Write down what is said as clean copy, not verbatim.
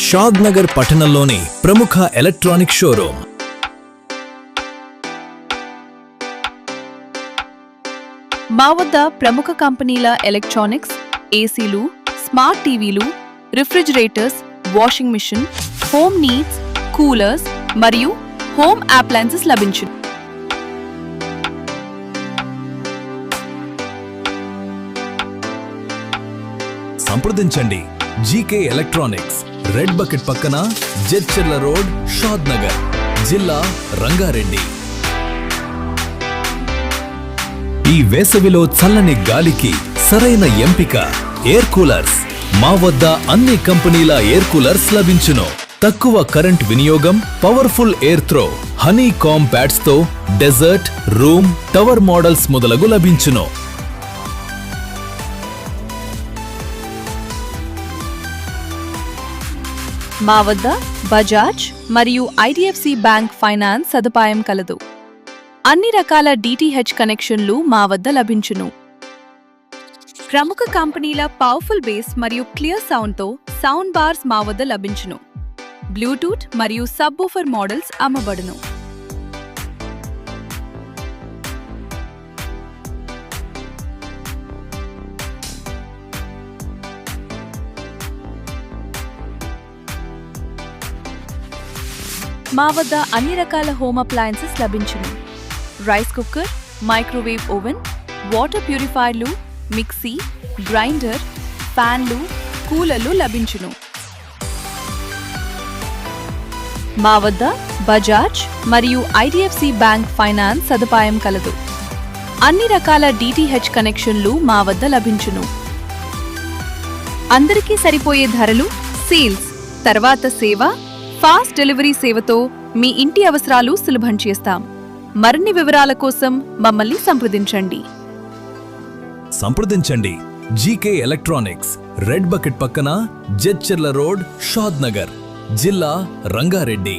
షాద్నగర్ పట్టణంలోని ప్రముఖ electronic showroom. మా వద్ద ప్రముఖ కంపెనీల ఎలక్ట్రానిక్స్, ఏసీలు, స్మార్ట్ టీవీలు, refrigerators, washing machine, home needs, coolers మరియు హోమ్ అప్లయన్సెస్ లభించును. సంప్రదించండి. జీకే ఎలక్ట్రానిక్స్, రెడ్ బకెట్ పక్కన, జడ్చర్ల రోడ్, షాద్నగర్, జిల్లా రంగారెడ్డి. ఈ వేసవిలో చల్లని గాలికి సరైన ఎంపిక ఎయిర్ కూలర్స్. మా వద్ద అన్ని కంపెనీల ఎయిర్ కూలర్స్ లభించును. తక్కువ కరెంట్ వినియోగం, powerful air throw, honeycomb pads తో డెజర్ట్, రూమ్, టవర్ మోడల్స్ మొదలగు లభించును. మా వద్ద బజాజ్ మరియు ఐడిఎఫ్సి బ్యాంక్ ఫైనాన్స్ సదుపాయం కలదు. అన్ని రకాల డిటిహెచ్ కనెక్షన్లు మా వద్ద లభించును. ప్రముఖ కంపెనీల పవర్ఫుల్ బేస్ మరియు క్లియర్ సౌండ్తో సౌండ్ బార్స్ మా వద్ద లభించును. బ్లూటూత్ మరియు సబ్వూఫర్ మోడల్స్ అమ్మబడును. మా వద్ద అన్ని రకాల హోమ్ అప్లయన్సెస్ లభించును. Rice cooker, microwave oven, water ప్యూరిఫైర్లు, మిక్సీ, గ్రైండర్, ఫ్యాన్లు, కూలర్లు లభించును. మా వద్ద బజాజ్ మరియు ఐడిఎఫ్సి బ్యాంక్ ఫైనాన్స్ సదుపాయం కలదు. అన్ని రకాల డిటిహెచ్ కనెక్షన్లు మా వద్ద లభించును. అందరికీ సరిపోయే ధరలు, సేల్స్, తర్వాత సేవ, ఫాస్ట్ డెలివరీ సేవతో మీ ఇంటి అవసరాలు సులభం చేస్తాం. మరిన్ని వివరాల కోసం మమ్మల్ని సంప్రదించండి. జీకే ఎలక్ట్రానిక్స్, రెడ్ బకెట్ పక్కన, జడ్చర్ల రోడ్, షాద్నగర్, జిల్లా రంగారెడ్డి.